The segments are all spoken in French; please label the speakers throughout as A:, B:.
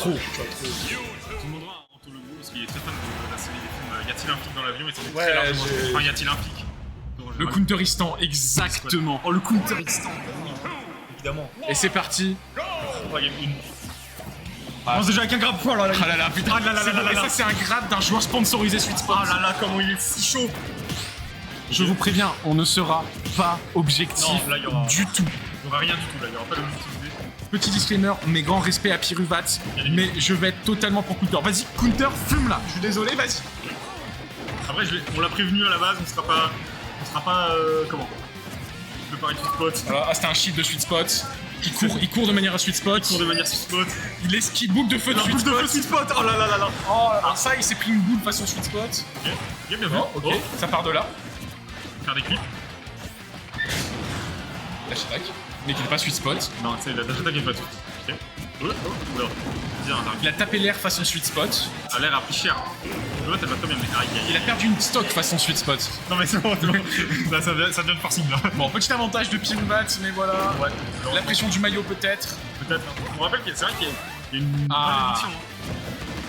A: Trop.
B: Tu me demanderas Anto Legros parce qu'il est très fan de la série des films Y a-t-il un flic dans l'avion et c'est
A: Ouais,
B: très largement.
A: j'ai-
B: Enfin, y a-t-il un flic?
A: Le counteristan, exactement.
B: Oh, le counteristan. Évidemment.
A: Et c'est parti.
B: Oh, il y a une. On commence déjà avec un grab. Oh là là.
A: Ah là là, putain.
B: Ah là là là là
A: Et
B: là.
A: ça, c'est un grade d'un joueur sponsorisé Sweet Spot.
B: Oh là là, comment il est si chaud.
A: Je vous préviens, on ne sera pas objectif
B: Non, là, il y aura-
A: du tout.
B: Il n'y aura rien du tout là, il n'y aura pas d'objectivité.
A: Petit disclaimer, mes grands respects à Piruvat, mais je vais être totalement pour Counter. Vas-y, Counter, fume là. Je suis désolé, vas-y.
B: Après, on l'a prévenu à la base, on sera pas. Comment? Le pari de Sweet Spot.
A: Voilà, ah, c'était un cheat de Sweet Spot. Il court de manière à Sweet Spot.
B: Pour de manière Sweet Spot.
A: Il esquive boucle de feu de
B: La
A: Sweet
B: boucle de
A: Spot.
B: feu Sweet Spot. Oh là là là là.
A: Oh, alors ça, il s'est pris une boule façon Sweet Spot.
B: Ok, bien vu.
A: Oh, ok, ça part de là.
B: Faire des clips.
A: Dash attack. Mais qui n'est pas Sweet Spot.
B: Non, c'est la dash attack est pas tout. Ok. Oula. Bien,
A: Il a tapé l'air façon Sweet Spot.
B: a l'air a pris cher. L'autre, elle va très bien, mais aïe aïe
A: Il a perdu une stock façon Sweet Spot.
B: Non, mais c'est bon, c'est bon. Là, ça devient de forcing là.
A: Bon, petit avantage de Piruvat, mais voilà.
B: Ouais.
A: La pression du maillot peut-être.
B: Peut-être. On me rappelle que c'est vrai qu'il y a une
A: Ah.
B: malédiction.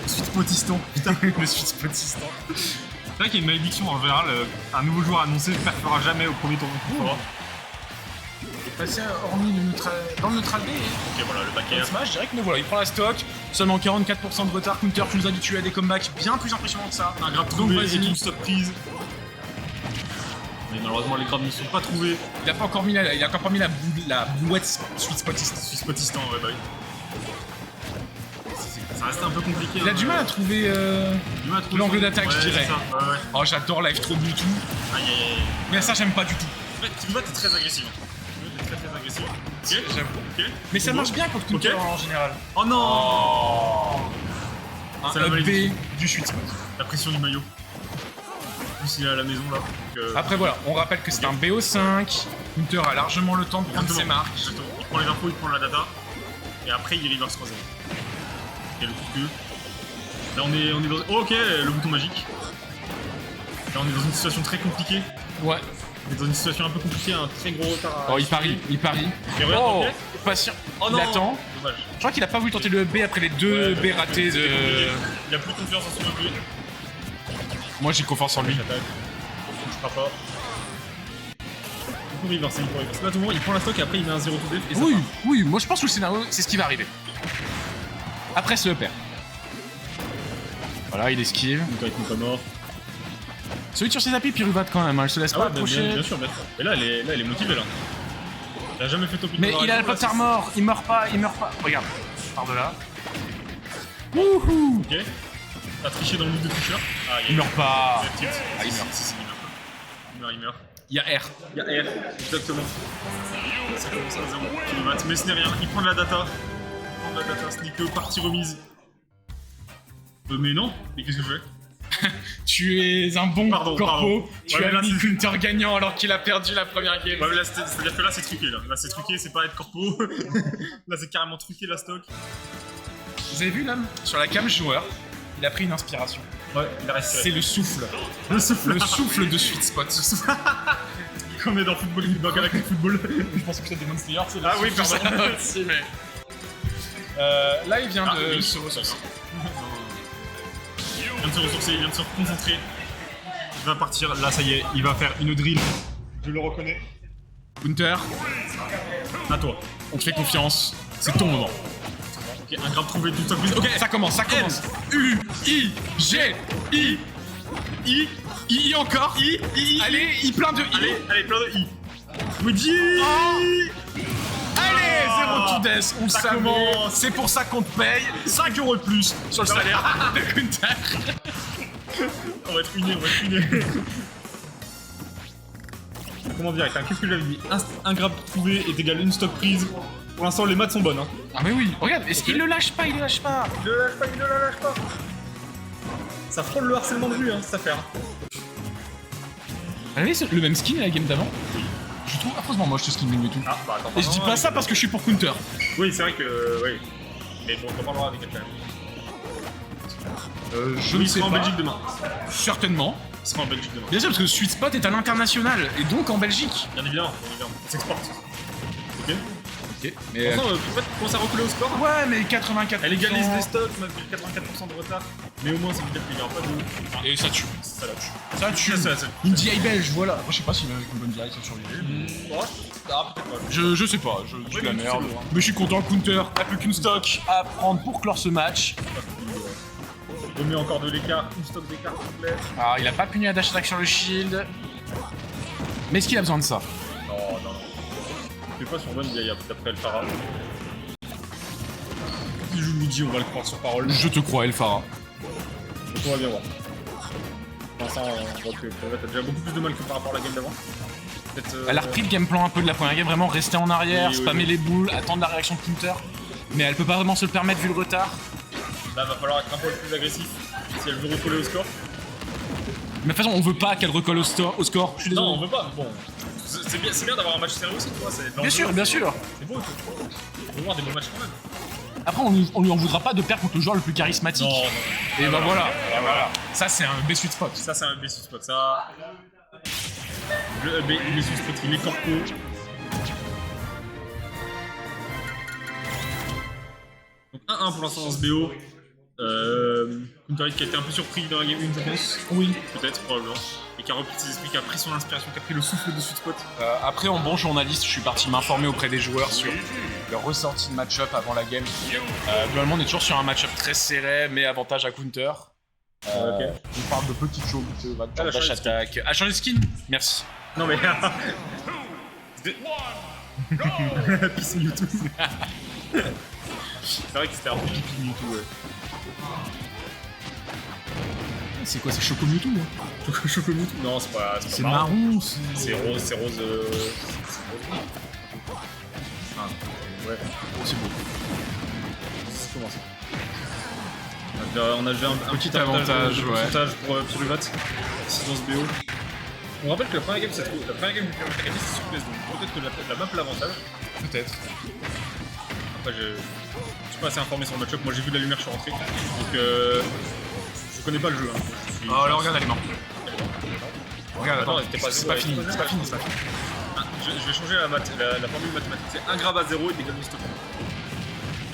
B: Sweet Spotistan. Putain.
A: Le Sweet Spotistan.
B: C'est vrai qu'il y a une malédiction en général. Un nouveau joueur annoncé ne perfera jamais au premier tour.
A: Passé hormis dans le neutral B.
B: Ok, voilà, le paquet.
A: Smash, direct, mais voilà, il prend la stock. Seulement 44% de retard. Counter, tu nous habitues à des comebacks bien plus impressionnants que ça.
B: Un grab
A: Donc
B: trouvé et
A: vas-y.
B: une stock prise. Mais malheureusement, les grabs ne sont pas trouvés.
A: Il a encore mis la bouette Sweet Spotistan.
B: Sweet Spotistan, ouais, bah oui. Ça reste un peu compliqué.
A: Il a du mal à trouver l'angle d'attaque,
B: ouais,
A: je dirais.
B: c'est ça, ouais.
A: Oh, j'adore live throw Bluetooth.
B: Aïe aïe aïe.
A: Mais ça, j'aime pas du tout.
B: En fait, Kirubat est très agressif. Très agressif. Ok,
A: J'avoue.
B: ok.
A: Mais ça marche bien contre Counter
B: Ok.
A: en général.
B: Oh non.
A: Un
B: C'est la
A: up B
B: malédiction.
A: du Sweet Spot.
B: La pression du maillot. En plus, il est à la maison là. Donc,
A: Après voilà, on rappelle que c'est un BO5. Counter a largement le temps de prendre ses marques.
B: Exactement. Il prend les infos, il prend la data. Et après, il reverse 3-0. Ok, le coup de queue. Là, on est dans. Oh, ok, le bouton magique. Là, on est dans une situation très compliquée.
A: Ouais.
B: On est dans une situation un peu compliquée, un très gros retard. à
A: Oh, il parie.
B: Et regarde,
A: Oh,
B: ok.
A: patient.
B: Oh
A: Il
B: non.
A: attend.
B: Dommage.
A: Je crois qu'il a pas voulu tenter le B après les deux B ratés de.
B: Il a plus confiance en son EP.
A: Moi j'ai confiance en lui.
B: J'attaque. Il ne pas. Il peut reverser, il peut reverser. Là, tout le monde, il prend la stock et après il met un 0 to def et ça
A: Oui,
B: part.
A: oui, moi je pense que le scénario, c'est ce qui va arriver. Après ce perd. Voilà, il esquive.
B: Donc avec mon pas mort.
A: Celui sur ses appuis, Piruvat quand même, hein, elle se laisse pas
B: bien,
A: approcher.
B: bien sûr, bien sûr. Et là, elle est motivée là. Il a jamais fait top
A: Mais il a le potard mort, il meurt pas, il meurt pas. Regarde, par de là. Wouhou.
B: Ok. T'as triché dans le move de tricheur. Ah,
A: Il meurt pas.
B: Ah, il meurt.
A: Ah, il meurt.
B: Si, il meurt. Il meurt.
A: Il y a R.
B: Il y a R, exactement. Ça commence à 0. Il va, mais ce n'est rien. Il prend de la data. Il prend de la data. Ce n'est que partie remise. Mais non. Mais qu'est-ce que je fais?
A: Tu es un bon
B: Pardon.
A: corpo. Tu
B: Ouais, mais
A: as
B: là,
A: mis
B: c'est-
A: Counter gagnant alors qu'il a perdu la première game.
B: Ouais, mais là, c'est-à-dire que là, c'est truqué. Là, c'est truqué, c'est pas être corpo. Là, c'est carrément truqué la stock.
A: Vous avez vu là, sur la cam joueur, il a pris une inspiration.
B: Ouais, il a respiré.
A: C'est le souffle.
B: le souffle.
A: Le souffle de Sweet Spot.
B: Comme on est dans football, dans Galactic Football.
A: Je pense que c'est Demon Slayer, c'est le
B: Ah oui,
A: souffle, ça
B: pardon.
A: aussi, mais... là, il vient de
B: oui.
A: se ressourcer.
B: Il vient de se ressourcer, il vient de se concentrer. Il va partir, là ça y est, il va faire une drill. Je le reconnais.
A: Counter,
B: À toi.
A: on te fait confiance. C'est ton moment.
B: Ok, un grab trouvé tout ça. Ok,
A: Ça commence, ça commence. U, I, G, I,
B: I,
A: I encore.
B: I.
A: Allez, I plein de I.
B: Allez, plein de I. Woody.
A: Allez,
B: Ah.
A: 0 to death, on le
B: Ça
A: savait.
B: commence.
A: C'est pour ça qu'on te paye 5 € de plus sur le salaire de Counter.
B: On va être ruiné, Comment dire, qu'est-ce que j'avais dit? Un grab trouvé est égal à une stock prise. Pour l'instant, les maths sont bonnes. Hein.
A: Ah mais oui, regarde, est-ce qu'il le lâche pas, il le lâche pas.
B: Il ne la lâche pas. Ça frôle le harcèlement de rue, hein, cette affaire.
A: Vous avez le même skin à la game d'avant? Oui. Je trouve affreusement moche ce skin menu et tout.
B: Ah, bah attends.
A: Et je dis pas ça parce que je suis pour Counter.
B: Oui, c'est vrai que. Oui. Mais bon, on parlera avec elle quand même.
A: Je
B: Oui,
A: ne
B: il
A: sais
B: sera
A: pas.
B: en Belgique demain.
A: Certainement.
B: Il sera en Belgique demain.
A: Bien sûr, parce que Sweet Spot est à l'international et donc en Belgique.
B: Bien évidemment, on s'exporte. Ok.
A: Ok. Mais
B: Pourtant, en fait, commence à reculer au score.
A: ouais, mais 84%.
B: Elle égalise les stocks, malgré 84% de retard. Mais au moins, ça veut dire qu'il n'y aura pas de.
A: Et ça tue.
B: Ça la tue.
A: Ça tue.
B: Ça.
A: Une DI belge, voilà. Moi, je sais pas s'il avec une bonne DI, ça survivait.
B: Ah, peut-être pas.
A: Je sais pas, je dis
B: Oui,
A: la
B: mais
A: merde.
B: c'est bon, hein.
A: Mais je suis content, Counter n'a plus qu'une stock à prendre pour clore ce match.
B: Remet encore de l'écart, une stock d'écart complet.
A: Alors, il a pas puni la dash attack sur le shield. Mais est-ce qu'il a besoin de ça?
B: Non. Je sais pas sur Van, il y a d'après El Farah. Il joue Luigi, on va le croire sur parole.
A: Je te crois, Elfara.
B: Donc on va bien voir. Pour l'instant, on voit que t'as déjà beaucoup plus de mal que par rapport à la game d'avant.
A: Elle a repris le game plan un peu de la première game, vraiment rester en arrière,
B: Oui,
A: spammer les boules, attendre la réaction de Counter. Mais elle peut pas vraiment se le permettre vu le retard.
B: Là, va falloir être un peu plus agressif si elle veut recoller au score.
A: Mais de toute façon, on veut pas qu'elle recolle au score. Je suis désolé.
B: Non, on veut pas, mais bon. C'est bien d'avoir un match sérieux aussi, tu vois.
A: Bien sûr, bien sûr.
B: C'est beau, tu vois. On veut voir des bons matchs quand même.
A: Après, on lui en voudra pas de perdre contre le joueur le plus charismatique.
B: Non.
A: Et bah voilà. Ça, c'est un B sweet spot.
B: Ça, c'est un best spot. Ça. Le best spot, il est corpo. Donc 1-1 pour l'instant dans ce BO. Counter qui a été un peu surpris dans la game 1, je pense.
A: Oui.
B: Peut-être, probablement. Et qui a repris ses esprits, qui a pris son inspiration, qui a pris le souffle de sweet spot.
A: Après, en bon journaliste, je suis parti m'informer auprès des joueurs sur leur ressortie de match-up avant la game. Globalement, on est toujours sur un match-up très serré, mais avantage à Counter.
B: Ok.
A: On parle de petites choses,
B: elle a
A: dash
B: changé de
A: attack. A changé de skin? Merci.
B: Non mais. Peace Mewtwo. C'est vrai que c'était un peu pipi Mewtwo, ouais.
A: C'est quoi, c'est Choco Mewtwo? Hein?
B: Choco Mewtwo? Non, c'est pas.
A: C'est marron,
B: C'est rose, c'est rose. Ah, ouais.
A: C'est beau.
B: C'est comment ça? On a déjà un petit
A: avantage,
B: de
A: ouais.
B: pourcentage pour Ruvat ici dans ce BO. On rappelle que la première game, du Pyramid Academy, c'est sur PS, donc peut-être que la map l'avantage.
A: Peut-être.
B: Après, je suis pas assez informé sur le match-up. Moi, j'ai vu de la lumière, je suis rentré. Donc, je connais pas le jeu. Hein.
A: Oh là, regarde, elle est morte. Regarde,
B: Attends,
A: attends, c'est pas fini, c'est pas fini, c'est pas fini.
B: Ah, je vais changer la formule mathématique. C'est 1 grave à 0 et dégâts de stop.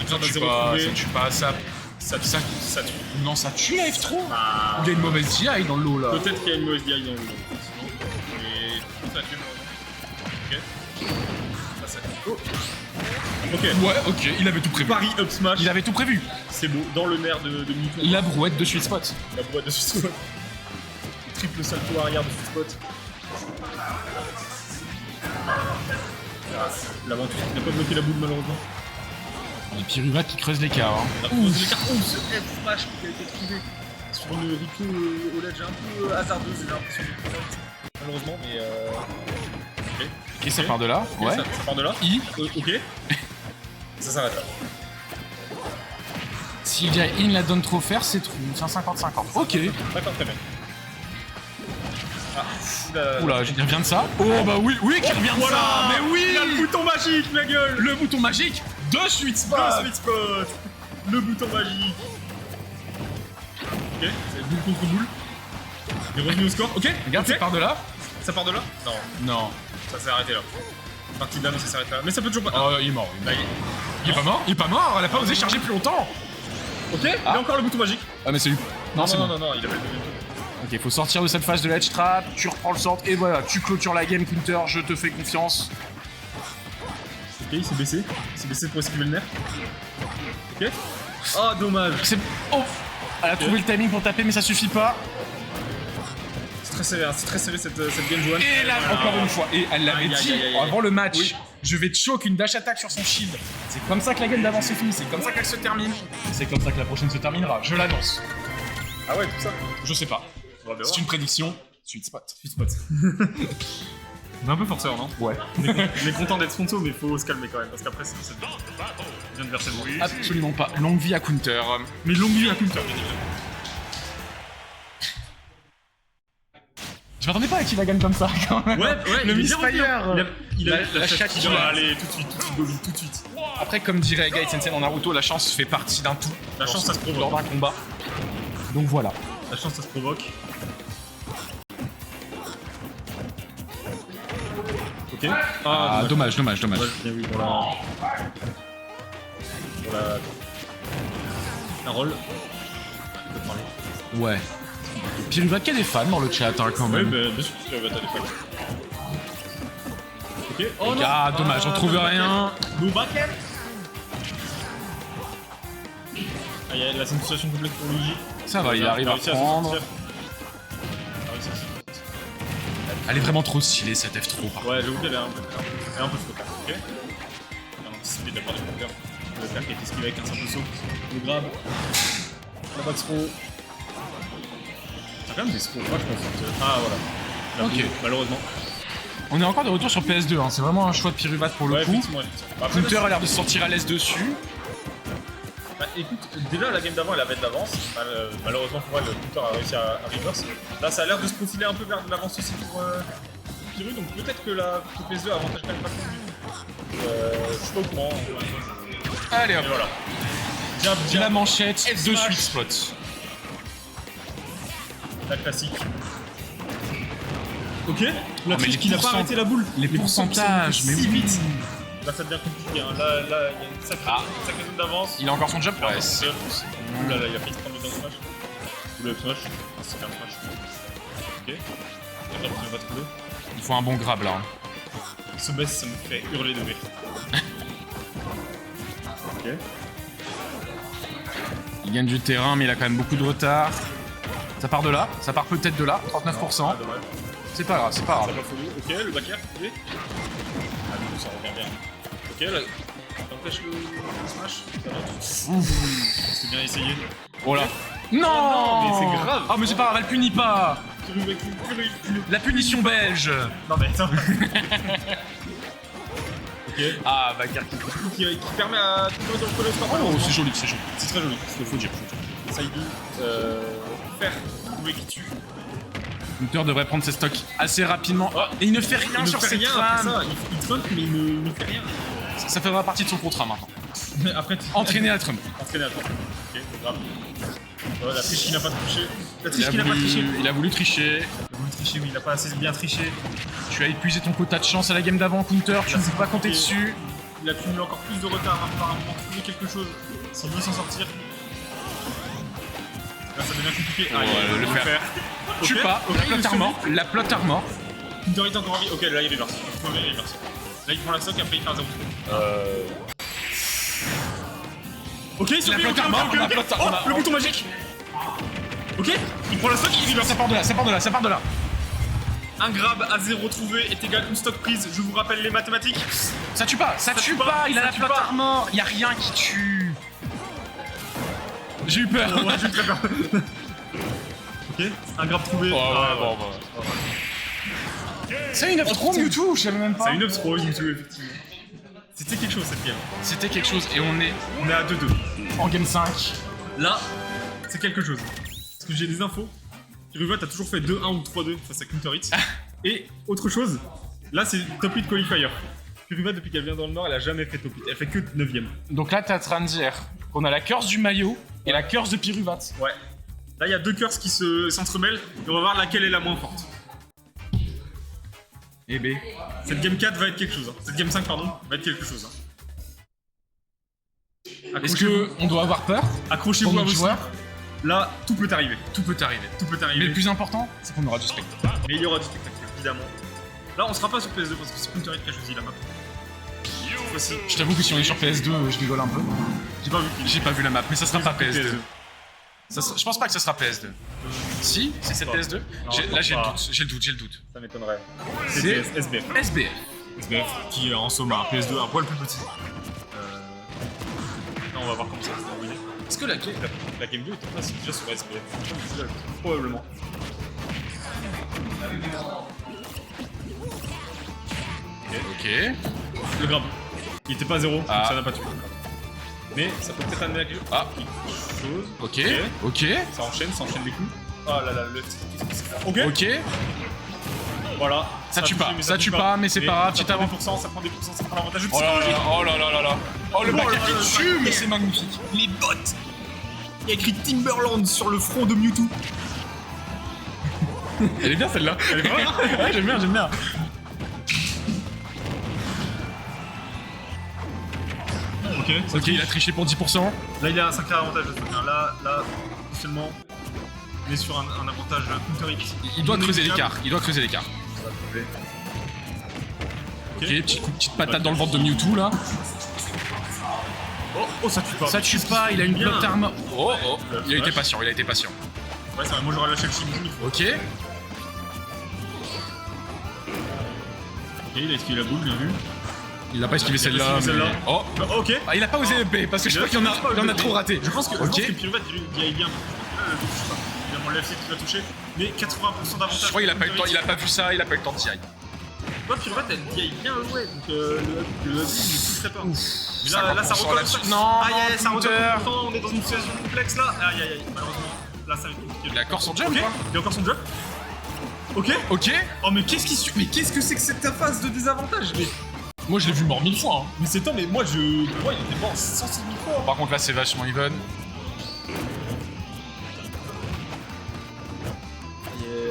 B: 1 grave à 0 trouvé.
A: Ça tue pas, ça
B: tue.
A: Non, ça tue la F3.
B: Ah.
A: Il y a une mauvaise DI dans le lot là.
B: Peut-être qu'il y a une mauvaise DI dans le lot. Mais ça tue. Ok. Ça, c'est. Oh. Ok.
A: Ouais, ok, il avait tout prévu.
B: Paris up smash.
A: Il avait tout prévu.
B: C'est beau. Dans le nerf de Mewtwo.
A: La brouette de sweet spot.
B: La boîte de sweet spot. Triple salto arrière de sweet spot. L'aventure n'a pas bloqué la boule malheureusement.
A: Et Piruvat qui creuse l'écart. Hein.
B: La pose l'écart. Oh, ce F smash qui a été trouvé sur une Rico au ledge un peu hasardeuse, j'ai l'impression de malheureusement, mais ok.
A: Et ça part de là.
B: Ok,
A: Ouais.
B: ça part de là.
A: I.
B: Ok. Ça s'arrête là.
A: S'il y a in la donne trop faire, c'est trou. C'est un 50-50. Ok.
B: D'accord, très bien. Ah,
A: Oula, il revient de ça. Oh bah oui, oui, qui revient de
B: voilà.
A: ça. Mais oui.
B: Il a le bouton magique, ma gueule.
A: Le bouton magique de sweet spot.
B: Le sweet spot. Le bouton magique. Ok, c'est boule contre boule. Il est revenu au score. Ok,
A: Regarde,
B: ok.
A: ça part de là.
B: Ça part de là. Non,
A: Non.
B: ça s'est arrêté là. Partie de là, mais ça s'arrête là. Mais ça peut toujours pas.
A: Oh, il est mort.
B: Là,
A: Il est pas mort. Il est pas mort. Elle a pas osé charger plus longtemps.
B: Ok, il a encore le bouton magique.
A: Ah mais c'est lui. Non, c'est bon.
B: non, il avait le deuxième tour.
A: Ok, faut sortir de cette phase de l'edge trap, tu reprends le sort et voilà, tu clôtures la game Counter, je te fais confiance.
B: Ok, il s'est baissé. Il s'est baissé pour esquiver le nerf. Ok. Oh, dommage.
A: C'est... Oh. Elle a trouvé le timing pour taper mais ça suffit pas.
B: C'est très serré cette game, Johan.
A: Et là, encore une fois, et elle l'avait
B: Aïe, aïe,
A: dit
B: aïe, aïe.
A: avant le match,
B: Oui.
A: je vais te choke une dash attack sur son shield. C'est comme ça que la game d'avance est finie, c'est comme ça qu'elle se termine. C'est comme ça que la prochaine se terminera, je l'annonce.
B: Ah ouais, tout ça.
A: Je sais pas.
B: On va bien
A: C'est
B: voir.
A: une prédiction, sweet spot.
B: Sweet spot. On est un peu forceur, non?
A: Ouais.
B: On est content d'être sponsor, mais il faut se calmer quand même, parce qu'après, c'est bien. Je viens de verser le bruit.
A: Absolument pas. Longue vie à Counter.
B: Mais longue vie à Counter.
A: Je m'attendais pas à qu'il la gagne comme ça quand même.
B: Ouais,
A: Le
B: il est bien revenu.
A: Misfire.
B: Il a
A: La
B: la
A: chatte
B: chatte
A: qui
B: qui
A: va.
B: allez, tout de suite, Gobi, tout de suite.
A: Après, comme dirait Guy Sensei dans Naruto, la chance fait partie d'un tout.
B: La chance, ça se provoque.
A: Lors d'un combat. Donc voilà.
B: La chance, ça se provoque. Ok.
A: Ah, dommage.
B: Ouais, bien vu pour la... La roll. Je peux te parler.
A: Ouais. Piruvat qui a des fans dans le chat, hein, quand
B: Ouais,
A: même.
B: bah, bien sûr que tu vas t'aller. Ok. Oh non.
A: Ah, dommage, on trouve rien.
B: No backend. Ah, il y a la situation complexe pour Luigi.
A: Ça va, il arrive à prendre. Elle est vraiment trop stylée, cette F3. par contre.
B: Ouais, j'avoue qu'elle est un peu trop tard. Ok. On a anticipé d'avoir des compteurs. Le faire qui est esquivé avec un simple saut. Le grab. La back throw. T'as quand même des scores vachement fortes. Ah, voilà. La
A: Ok.
B: boule, malheureusement.
A: On est encore de retour sur PS2, hein. C'est vraiment un choix de Piruvat pour le
B: Ouais,
A: coup.
B: effectivement. Après,
A: Counter a l'air de se sortir à l'aise dessus.
B: bah, écoute, déjà la game d'avant elle avait de l'avance. Malheureusement pour elle, le Counter a réussi à reverse. Là, ça a l'air de se profiler un peu vers de l'avance aussi pour Piru. Donc peut-être que la PS2 avantage quand même pas plus. Je suis pas au courant.
A: Allez hop,
B: Et voilà. Bien,
A: la manchette de
B: Smash.
A: Sweet Spot.
B: La classique. Ok. La
A: mais
B: triche
A: les
B: qui n'a pas
A: pourcents-
B: arrêté la boule.
A: les pourcentages, mais
B: si
A: oui.
B: vite. Là, ça devient compliqué. Hein. Là, il y a une sacrée zone d'avance.
A: Il a encore son jump
B: Il a
A: press.
B: encore son jump. Ouh là là, il a failli se prendre le down smash. Ou le up smash. Ah, c'est bien le smash. Ok. Regarde, il va trouver.
A: Il faut un bon grab là.
B: Ce baisse, ça me fait hurler de rire. Ok.
A: Il gagne du terrain, mais il a quand même beaucoup de retard. Ça part de là, ça part peut-être de là, 39%.
B: Ah, dommage.
A: C'est pas grave, c'est pas
B: Ça
A: grave.
B: va follow. Ok, le back air, trouvé. Ah, du coup, ça revient bien. Ok, là, t'empêches le smash. Ça va. C'est bien essayé.
A: Oh là. Non,
B: non, mais c'est grave.
A: Ah mais c'est pas grave, elle punit pas.
B: Purée.
A: La punition belge.
B: Non, mais attends. Ok.
A: Ah, bagarre qui...
B: Qui permet à tout le monde de recoller au score.
A: Oh, c'est joli, c'est joli.
B: C'est très joli.
A: Faut dire.
B: Saïdi, faire trouver qui tue.
A: Counter devrait prendre ses stocks assez rapidement. Oh, et il ne fait rien
B: Il ne
A: sur
B: fait
A: cette
B: rien après
A: trame.
B: ça. Il trump, mais il ne fait rien.
A: Ça fera partie de son contrat maintenant.
B: Mais après,
A: Entraîner à Trump.
B: Entraîner à Trump. Ok, grave. Oh, la triche qui n'a pas triché. La triche qui n'a pas triché.
A: Il a voulu tricher.
B: Il a voulu tricher, mais il n'a pas assez bien triché.
A: Tu as épuisé ton quota de chance à la game d'avant, Counter. Tu ne peux pas compter dessus.
B: Il a cumulé encore plus de retard apparemment pour trouver quelque chose. S'il veut s'en sortir. Là, ça devient compliqué. Ah, il
A: le
B: va le
A: faire.
B: Ok,
A: Tue pas.
B: ok,
A: La
B: il
A: plot
B: le
A: armor. La plot armor.
B: Counter est encore en vie. Ok, là, il reverse. Mauvais reverse. Là, il prend la stock et après, il fait un 0. Ok, il
A: La plot armor. La plot
B: Oh,
A: armor.
B: le bouton magique. Ok, il prend la stock et il reverse.
A: Ça part de là, ça part de là, ça part de là.
B: Un grab à 0 trouvé est égal à une stock prise. Je vous rappelle les mathématiques.
A: Ça tue pas, ça tue pas. Il a
B: ça
A: la
B: tue
A: plot
B: pas.
A: armor. Il y a rien qui tue. J'ai eu peur.
B: Ouais, j'ai très peur. Ok, un grab trouvé.
A: bon. C'est une F3 Mewtwo, je savais même pas.
B: C'est une up throw, Mewtwo, effectivement. C'était quelque chose cette game.
A: C'était quelque chose et on est
B: On est à 2-2.
A: en game 5.
B: Là, c'est quelque chose. Parce que j'ai des infos. Piruvat a toujours fait 2-1 ou 3-2 face à Counter Hits. Et autre chose, là c'est top 8 qualifier. Piruvat, depuis qu'elle vient dans le Nord, elle a jamais fait top 8. Elle fait que 9ème.
A: Donc là, t'es en train de dire qu'on a la curse du maillot et la curse de Piruvat.
B: Ouais. Là, il y a deux curses qui s'entremêlent et on va voir laquelle est la moins forte.
A: Eh B.
B: Cette game 4 va être quelque chose. Hein. Cette game 5, pardon, va être quelque chose. Hein.
A: Est-ce que on doit avoir peur
B: Accrochez-vous
A: pour
B: à
A: nos
B: vos
A: joueurs?
B: joueurs. Là, tout peut arriver.
A: Tout peut arriver.
B: Tout peut
A: Mais
B: arriver.
A: le plus important, c'est qu'on aura du spectacle.
B: Mais il y aura du spectacle, évidemment. Là, on sera pas sur PS2 parce que c'est Counter Hit qui a choisi la map. Cette fois-ci,
A: Je t'avoue que si on est sur PS2, je rigole un peu.
B: j'ai pas vu qu'il
A: J'ai pas vu la map, mais ça sera pas PS2.
B: PS2.
A: Je pense pas que ça sera PS2. Si, c'est cette
B: pas.
A: PS2.
B: Non,
A: Là, j'ai
B: pas.
A: le doute.
B: Ça m'étonnerait.
A: C'est
B: C'est SBF.
A: SBF.
B: SBF qui en somme a un PS2 un poil plus petit. Non, on va voir comment ça va se dérouler. Est-ce que la Game 2 était pas déjà sur SBF? Probablement.
A: Ok.
B: Le grab. Il était pas à 0, donc
A: Ah.
B: ça n'a pas tué. Mais ça peut peut-être amener à quelque chose.
A: Ok. Ok.
B: Ça enchaîne des coups. Ah là là, le Ok.
A: Ok.
B: Voilà.
A: Ça tue
B: a
A: pas,
B: touché, mais
A: ça
B: touche
A: tue pas, mais c'est pas grave,
B: ça
A: tu
B: prend
A: t'avances.
B: des pourcents, ça prend des pourcents, ça prend l'avantage
A: Oh là là, oh là là là là. Oh le
B: Oh
A: bac
B: là là,
A: qui
B: le
A: tue,
B: back
A: mais
B: air.
A: c'est magnifique.
B: Les bottes. Il y a écrit Timberland sur le front de Mewtwo.
A: Elle est bien celle-là.
B: Elle est pas mal, hein?
A: Ouais, j'aime bien.
B: Ok,
A: Ok, il a triché pour 10%.
B: Là, il a un sacré avantage de ce Là, officiellement, on est sur un avantage counter hit.
A: Il doit creuser l'écart. Il doit creuser l'écart.
B: Ça va tomber.
A: Ok, petite patate dans le ventre de Mewtwo là.
B: Oh, ça tue pas.
A: Ça tue pas, il a une
B: Bien.
A: blotte arme. Oh, il a été
B: Flash.
A: patient, il a été patient.
B: Ouais, ça va, moi j'aurais lâché le Shimon.
A: Ok.
B: Ok, il a esquivé la boule, j'ai vu.
A: Il n'a pas esquivé
B: Il a
A: celle-là.
B: esquivé celle-là.
A: mais- Oh.
B: Ok.
A: Ah, il a pas osé B parce que je crois qu'il y en a trop raté.
B: Je pense que
A: Ok.
B: Pyruvate, il y a bien. Évidemment, le left qui va toucher. Mais 80% d'avantage.
A: Je crois qu'il a pas eu le temps, il a pas vu ça, il a pas eu le temps de tirer.
B: Ouais, Pyruvate, elle DI bien ouais, donc le hub, il ne toucherait pas. Mais là, ça
A: 50%
B: recolle.
A: là-dessus. Non,
B: aïe, aïe, ça
A: counter.
B: recolle. On est dans une situation complexe là. Aïe, aïe, aïe. Malheureusement, là, ça va être compliqué.
A: Il a encore son jump
B: Ok,
A: quoi.
B: il a encore son jump. Ok.
A: Ok.
B: Oh, mais qu'est-ce que c'est que cette phase de désavantage?
A: Moi je l'ai vu mort 1000 fois. Hein.
B: Mais c'est temps, mais moi, il était mort 106 000 fois.
A: Par contre là c'est vachement even.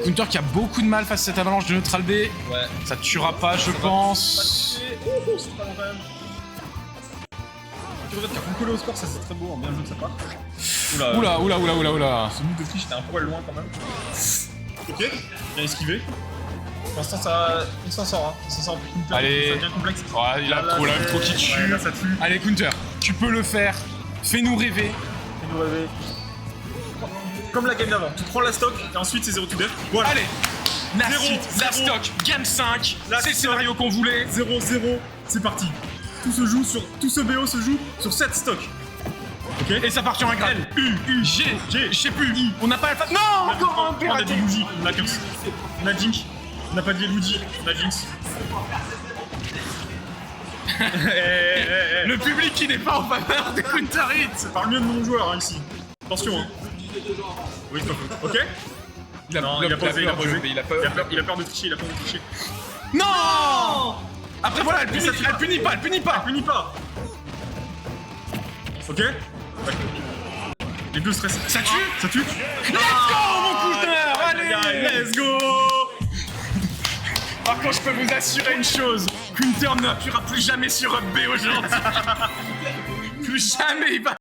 A: Counter qui a beaucoup de mal face à cette avalanche de neutral B.
B: Ouais.
A: Ça tuera pas je pense.
B: Oh, c'est pas bon quand même. Pyruvate qui a recollé au score, ça c'est très beau, bien joué de sa part.
A: Oula.
B: Ce move de triche était un poil loin quand même. Ok, bien esquivé. Pour l'instant, il s'en sort. Hein. Il s'en sort plus
A: Allez.
B: ça devient complexe.
A: Ouais, il a trop là, trop qui tue.
B: Ouais, là, ça tue.
A: Allez Counter, tu peux le faire. Fais-nous rêver.
B: Fais-nous rêver. Comme la game d'avant, tu prends la stock et ensuite c'est 0 to death. Voilà.
A: Allez. La
B: Zéro,
A: suite, la
B: zéro.
A: stock, game 5.
B: La
A: C'est le
B: stock.
A: scénario qu'on voulait.
B: 0-0, c'est parti. Tout ce BO se joue sur 7 stocks. Ok.
A: Et ça part sur un grade. U, G, je sais plus. I. On n'a pas la Non, encore un
B: On a
A: raté.
B: dit Luigi, on a Curse. On a Jink. On n'a pas dit Luigi, on a Jinx.
A: Le public qui n'est pas en faveur de Counter Hit.
B: Parle mieux de mon joueur hein, ici. Attention. Hein. Oui, c'est pas faux. Ok. Non, il a pas osé, il a pas osé.
A: Il a peur.
B: Il a peur de tricher, il a peur de tricher.
A: Non. Après voilà, elle punit pas.
B: Punis pas. Ok. Les deux stressent.
A: Ça tue.
B: Ça tue.
A: Let's go mon Counter. Allez.
B: Let's go.
A: Par contre, je peux vous assurer une chose. Counter n'appuiera plus jamais sur Up B aujourd'hui. Plus jamais il va